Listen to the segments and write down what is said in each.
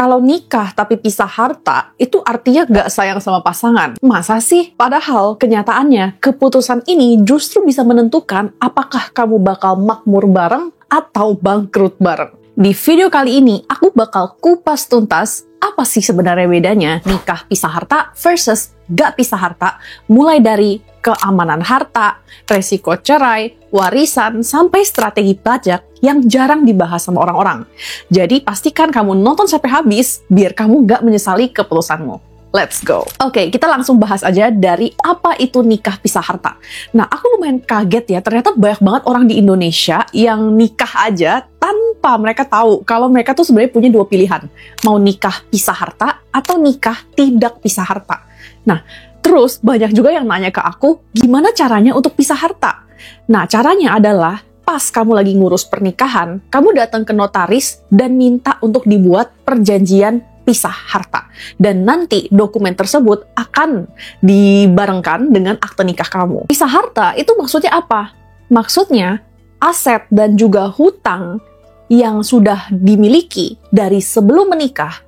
Kalau nikah tapi pisah harta, itu artinya gak sayang sama pasangan. Masa sih? Padahal kenyataannya, keputusan ini justru bisa menentukan apakah kamu bakal makmur bareng atau bangkrut bareng. Di video kali ini, aku bakal kupas tuntas apa sih sebenarnya bedanya nikah pisah harta versus gak pisah harta, mulai dari keamanan harta, resiko cerai, warisan, sampai strategi pajak yang jarang dibahas sama orang-orang. Jadi pastikan kamu nonton sampai habis, biar kamu gak menyesali keputusanmu. Let's go. Oke, kita langsung bahas aja dari apa itu nikah pisah harta. Nah, aku lumayan kaget ya, ternyata banyak banget orang di Indonesia yang nikah aja tanpa mereka tahu kalau mereka tuh sebenarnya punya dua pilihan. Mau nikah pisah harta atau nikah tidak pisah harta. Nah, terus banyak juga yang nanya ke aku, gimana caranya untuk pisah harta? Nah, caranya adalah pas kamu lagi ngurus pernikahan, kamu datang ke notaris dan minta untuk dibuat perjanjian pisah harta. Dan nanti dokumen tersebut akan dibarengkan dengan akte nikah kamu. Pisah harta itu maksudnya apa? Maksudnya aset dan juga hutang yang sudah dimiliki dari sebelum menikah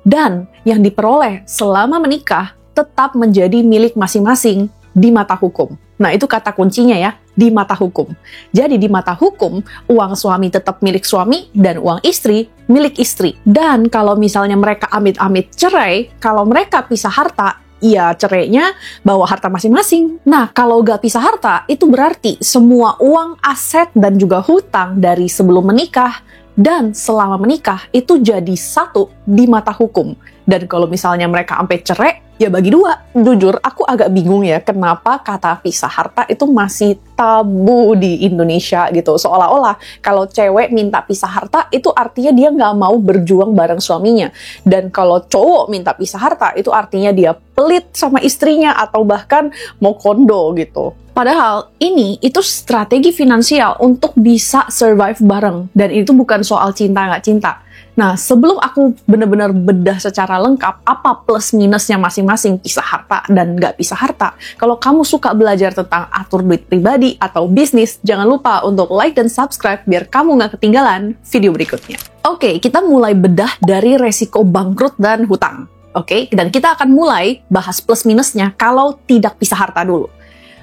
dan yang diperoleh selama menikah tetap menjadi milik masing-masing di mata hukum. Nah, itu kata kuncinya ya, di mata hukum. Jadi di mata hukum, uang suami tetap milik suami dan uang istri milik istri. Dan kalau misalnya mereka amit-amit cerai, kalau mereka pisah harta, ya cerainya bawa harta masing-masing. Nah, kalau gak pisah harta, itu berarti semua uang, aset, dan juga hutang dari sebelum menikah dan selama menikah itu jadi satu di mata hukum. Dan kalau misalnya mereka sampai cerai, ya bagi dua. Jujur, aku agak bingung ya kenapa kata pisah harta itu masih tabu di Indonesia gitu. Seolah-olah kalau cewek minta pisah harta itu artinya dia nggak mau berjuang bareng suaminya. Dan kalau cowok minta pisah harta itu artinya dia pelit sama istrinya atau bahkan mau kondo gitu. Padahal itu strategi finansial untuk bisa survive bareng. Dan itu bukan soal cinta nggak cinta. Nah, sebelum aku benar-benar bedah secara lengkap apa plus minusnya masing-masing pisah harta dan nggak pisah harta, kalau kamu suka belajar tentang atur duit pribadi atau bisnis, jangan lupa untuk like dan subscribe biar kamu nggak ketinggalan video berikutnya. Oke, kita mulai bedah dari resiko bangkrut dan hutang. Oke, dan kita akan mulai bahas plus minusnya kalau tidak pisah harta dulu.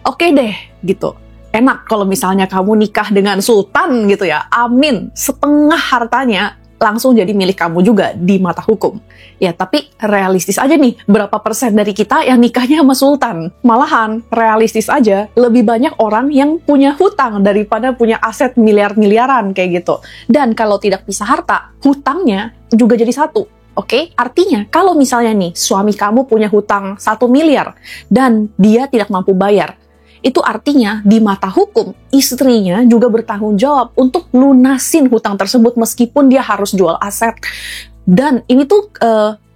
Oke deh, gitu. Enak kalau misalnya kamu nikah dengan sultan gitu ya, amin, setengah hartanya langsung jadi milik kamu juga di mata hukum. Ya, tapi realistis aja nih, berapa persen dari kita yang nikahnya sama sultan? Malahan, realistis aja, lebih banyak orang yang punya hutang daripada punya aset miliar-miliaran kayak gitu. Dan kalau tidak pisah harta, hutangnya juga jadi satu. Oke, artinya kalau misalnya nih, suami kamu punya hutang 1 miliar dan dia tidak mampu bayar, itu artinya di mata hukum, istrinya juga bertanggung jawab untuk lunasin hutang tersebut meskipun dia harus jual aset. Dan ini tuh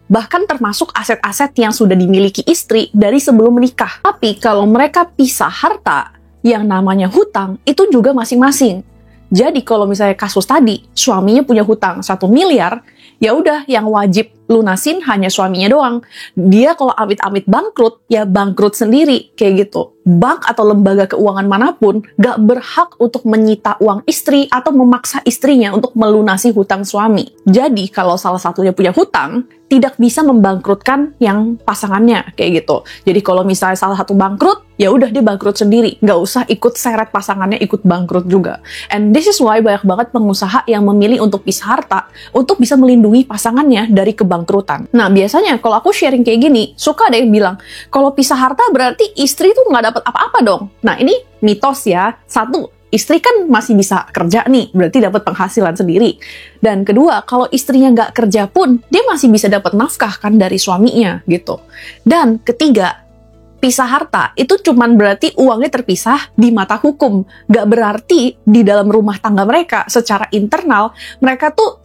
bahkan termasuk aset-aset yang sudah dimiliki istri dari sebelum menikah. Tapi kalau mereka pisah harta, yang namanya hutang, itu juga masing-masing. Jadi kalau misalnya kasus tadi, suaminya punya hutang 1 miliar, ya udah yang wajib lunasin hanya suaminya doang. Dia kalau amit-amit bangkrut, ya bangkrut sendiri, kayak gitu. Bank atau lembaga keuangan manapun gak berhak untuk menyita uang istri atau memaksa istrinya untuk melunasi hutang suami. Jadi kalau salah satunya punya hutang, tidak bisa membangkrutkan yang pasangannya, kayak gitu. Jadi kalau misalnya salah satu bangkrut, ya udah dia bangkrut sendiri, gak usah ikut seret pasangannya ikut bangkrut juga. And this is why banyak banget pengusaha yang memilih untuk pisah harta untuk bisa melindungi pasangannya dari kebangkrutan. Nah, biasanya kalau aku sharing kayak gini, suka deh bilang, kalau pisah harta berarti istri tuh nggak dapat apa-apa dong. Nah, ini mitos ya. Satu, istri kan masih bisa kerja nih, berarti dapat penghasilan sendiri. Dan kedua, kalau istrinya nggak kerja pun, dia masih bisa dapat nafkah kan dari suaminya gitu. Dan ketiga, pisah harta itu cuman berarti uangnya terpisah di mata hukum. Nggak berarti di dalam rumah tangga mereka secara internal mereka tuh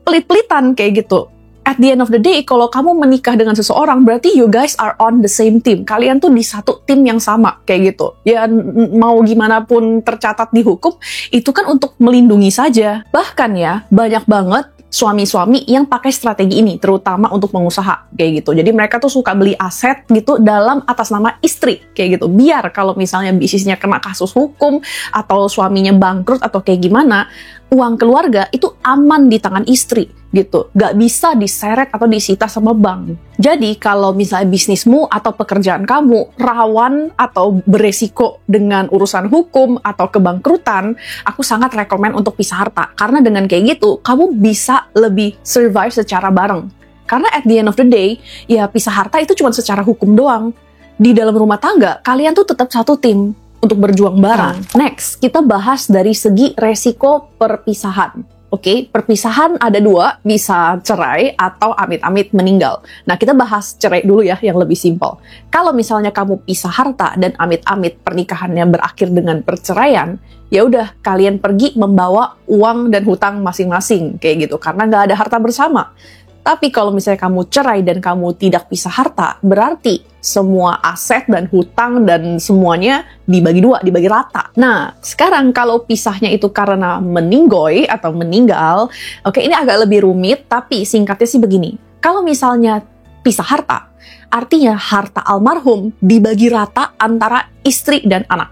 pelit-pelitan kayak gitu. At the end of the day, kalau kamu menikah dengan seseorang, berarti you guys are on the same team. Kalian tuh di satu tim yang sama, kayak gitu. Ya, mau gimana pun tercatat di hukum, itu kan untuk melindungi saja. Bahkan ya, banyak banget suami-suami yang pakai strategi ini, terutama untuk pengusaha, kayak gitu. Jadi mereka tuh suka beli aset gitu dalam atas nama istri, kayak gitu. Biar kalau misalnya bisnisnya kena kasus hukum, atau suaminya bangkrut, atau kayak gimana, uang keluarga itu aman di tangan istri gitu, nggak bisa diseret atau disita sama bank. Jadi kalau misalnya bisnismu atau pekerjaan kamu rawan atau beresiko dengan urusan hukum atau kebangkrutan, aku sangat rekomen untuk pisah harta. Karena dengan kayak gitu, kamu bisa lebih survive secara bareng. Karena at the end of the day, ya pisah harta itu cuma secara hukum doang. Di dalam rumah tangga, kalian tuh tetap satu tim untuk berjuang bareng. Next, kita bahas dari segi resiko perpisahan. Oke, perpisahan ada dua, bisa cerai atau amit-amit meninggal. Nah, kita bahas cerai dulu ya, yang lebih simpel. Kalau misalnya kamu pisah harta dan amit-amit pernikahannya berakhir dengan perceraian, ya udah kalian pergi membawa uang dan hutang masing-masing kayak gitu, karena nggak ada harta bersama. Tapi kalau misalnya kamu cerai dan kamu tidak pisah harta, berarti semua aset dan hutang dan semuanya dibagi dua, dibagi rata. Nah, sekarang kalau pisahnya itu karena meninggoy atau meninggal, oke, ini agak lebih rumit, tapi singkatnya sih begini. Kalau misalnya pisah harta, artinya harta almarhum dibagi rata antara istri dan anak.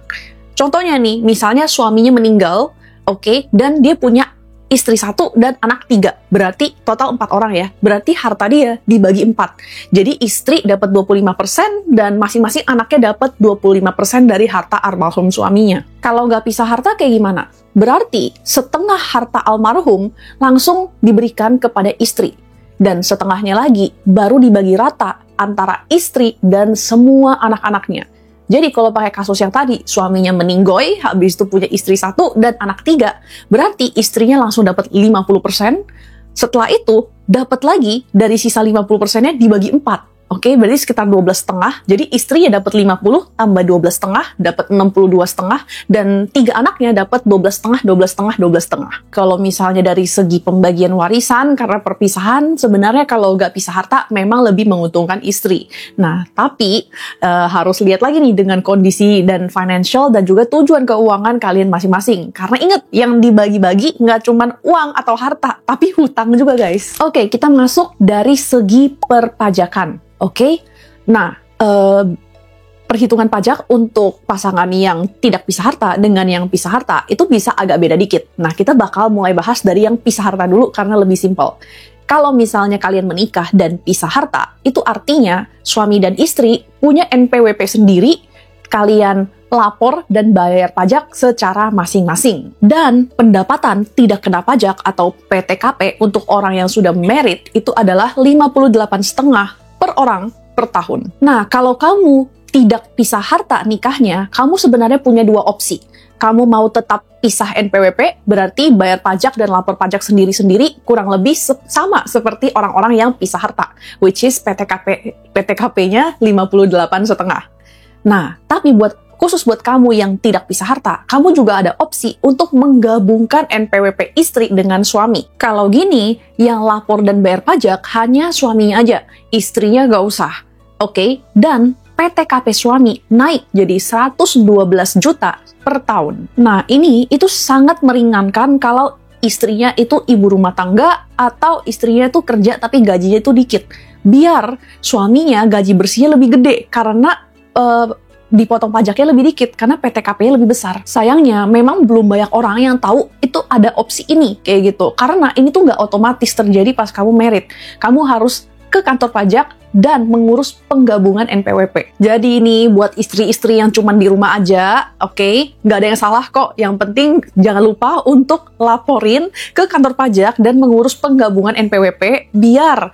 Contohnya nih, misalnya suaminya meninggal, oke, dan dia punya istri 1 dan anak 3, berarti total 4 orang ya, berarti harta dia dibagi 4. Jadi istri dapat 25% dan masing-masing anaknya dapat 25% dari harta almarhum suaminya. Kalau nggak pisah harta kayak gimana? Berarti setengah harta almarhum langsung diberikan kepada istri, dan setengahnya lagi baru dibagi rata antara istri dan semua anak-anaknya. Jadi kalau pakai kasus yang tadi, suaminya meninggoy, habis itu punya istri 1 dan anak 3, berarti istrinya langsung dapat 50%, setelah itu dapat lagi dari sisa 50%-nya dibagi 4. Oke, berarti sekitar 12,5. Jadi istrinya dapat 50 tambah 12,5 dapat 62,5 dan 3 anaknya dapat 12,5, 12,5, 12,5. Kalau misalnya dari segi pembagian warisan karena perpisahan, sebenarnya kalau nggak pisah harta memang lebih menguntungkan istri. Nah, tapi harus lihat lagi nih dengan kondisi dan financial dan juga tujuan keuangan kalian masing-masing. Karena ingat, yang dibagi-bagi nggak cuma uang atau harta, tapi hutang juga guys. Oke, kita masuk dari segi perpajakan. Oke, nah perhitungan pajak untuk pasangan yang tidak pisah harta dengan yang pisah harta itu bisa agak beda dikit. Nah, kita bakal mulai bahas dari yang pisah harta dulu karena lebih simpel. Kalau misalnya kalian menikah dan pisah harta, itu artinya suami dan istri punya NPWP sendiri, kalian lapor dan bayar pajak secara masing-masing. Dan pendapatan tidak kena pajak atau PTKP untuk orang yang sudah married itu adalah 58,5 per orang per tahun. Nah, kalau kamu tidak pisah harta nikahnya, kamu sebenarnya punya dua opsi. Kamu mau tetap pisah NPWP, berarti bayar pajak dan lapor pajak sendiri-sendiri kurang lebih sama seperti orang-orang yang pisah harta, which is PTKP-nya 58,5. Nah, tapi khusus buat kamu yang tidak pisah harta, kamu juga ada opsi untuk menggabungkan NPWP istri dengan suami. Kalau gini, yang lapor dan bayar pajak hanya suaminya aja, istrinya nggak usah. Oke, dan PTKP suami naik jadi 112 juta per tahun. Nah, itu sangat meringankan kalau istrinya itu ibu rumah tangga atau istrinya itu kerja tapi gajinya itu dikit. Biar suaminya gaji bersihnya lebih gede karena dipotong pajaknya lebih dikit karena PTKP-nya lebih besar. Sayangnya memang belum banyak orang yang tahu itu ada opsi ini kayak gitu. Karena ini tuh nggak otomatis terjadi pas kamu married. Kamu harus ke kantor pajak dan mengurus penggabungan NPWP. Jadi ini buat istri-istri yang cuman di rumah aja, oke? Nggak ada yang salah kok. Yang penting jangan lupa untuk laporin ke kantor pajak dan mengurus penggabungan NPWP biar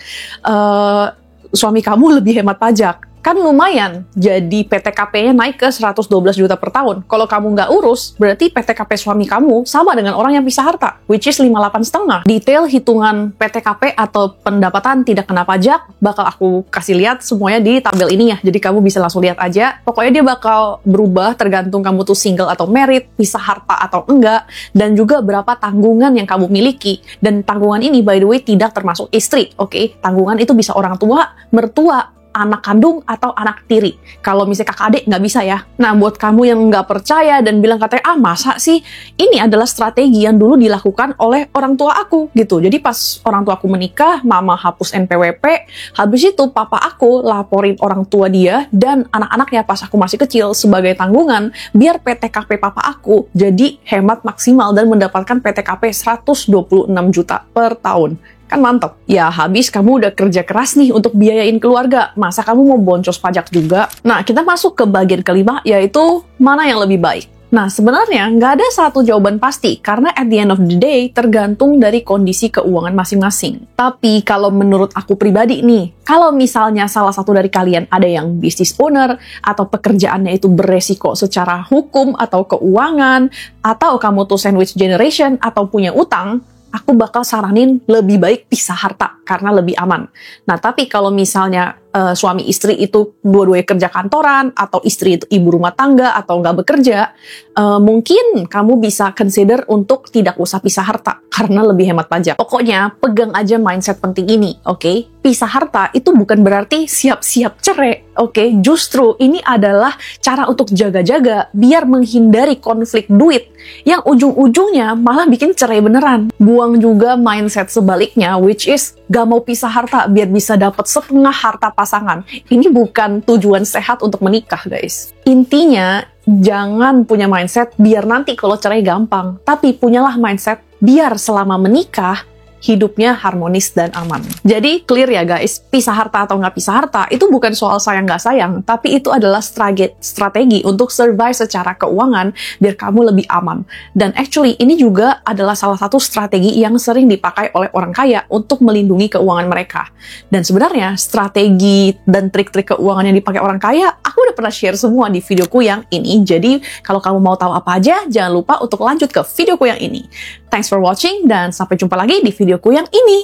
suami kamu lebih hemat pajak. Kan lumayan, jadi PTKP-nya naik ke 112 juta per tahun. Kalau kamu nggak urus, berarti PTKP suami kamu sama dengan orang yang pisah harta, which is 58,5. Detail hitungan PTKP atau pendapatan tidak kena pajak, bakal aku kasih lihat semuanya di tabel ini ya, jadi kamu bisa langsung lihat aja. Pokoknya dia bakal berubah tergantung kamu tuh single atau married, pisah harta atau enggak, dan juga berapa tanggungan yang kamu miliki. Dan tanggungan ini, by the way, tidak termasuk istri, oke? Tanggungan itu bisa orang tua, mertua, anak kandung atau anak tiri. Kalau misalnya kakak adik nggak bisa ya. Nah, buat kamu yang nggak percaya dan bilang katanya, masa sih? Ini adalah strategi yang dulu dilakukan oleh orang tua aku gitu. Jadi pas orang tua aku menikah, mama hapus NPWP, habis itu papa aku laporin orang tua dia dan anak-anaknya pas aku masih kecil sebagai tanggungan biar PTKP papa aku jadi hemat maksimal dan mendapatkan PTKP 126 juta per tahun. Kan mantap. Ya habis kamu udah kerja keras nih untuk biayain keluarga. Masa kamu mau boncos pajak juga? Nah, kita masuk ke bagian kelima, yaitu mana yang lebih baik. Nah, sebenarnya nggak ada satu jawaban pasti, karena at the end of the day, tergantung dari kondisi keuangan masing-masing. Tapi kalau menurut aku pribadi nih, kalau misalnya salah satu dari kalian ada yang business owner, atau pekerjaannya itu beresiko secara hukum atau keuangan, atau kamu tuh sandwich generation, atau punya utang, aku bakal saranin lebih baik pisah harta karena lebih aman. Nah, tapi kalau misalnya suami istri itu dua-duanya kerja kantoran, atau istri itu ibu rumah tangga, atau nggak bekerja, mungkin kamu bisa consider untuk tidak usah pisah harta, karena lebih hemat pajak. Pokoknya, pegang aja mindset penting ini, oke? Pisah harta itu bukan berarti siap-siap cerai, oke? Justru ini adalah cara untuk jaga-jaga, biar menghindari konflik duit, yang ujung-ujungnya malah bikin cerai beneran. Buang juga mindset sebaliknya, which is gak mau pisah harta, biar bisa dapat setengah harta pasangan. Ini bukan tujuan sehat untuk menikah, guys. Intinya, jangan punya mindset biar nanti kalau cerai gampang. Tapi punyalah mindset biar selama menikah, hidupnya harmonis dan aman. Jadi clear ya guys, pisah harta atau nggak pisah harta itu bukan soal sayang nggak sayang, tapi itu adalah strategi untuk survive secara keuangan biar kamu lebih aman. Dan actually ini juga adalah salah satu strategi yang sering dipakai oleh orang kaya untuk melindungi keuangan mereka. Dan sebenarnya strategi dan trik-trik keuangan yang dipakai orang kaya, aku udah pernah share semua di videoku yang ini. Jadi kalau kamu mau tahu apa aja, jangan lupa untuk lanjut ke videoku yang ini. Thanks for watching dan sampai jumpa lagi di videoku yang ini.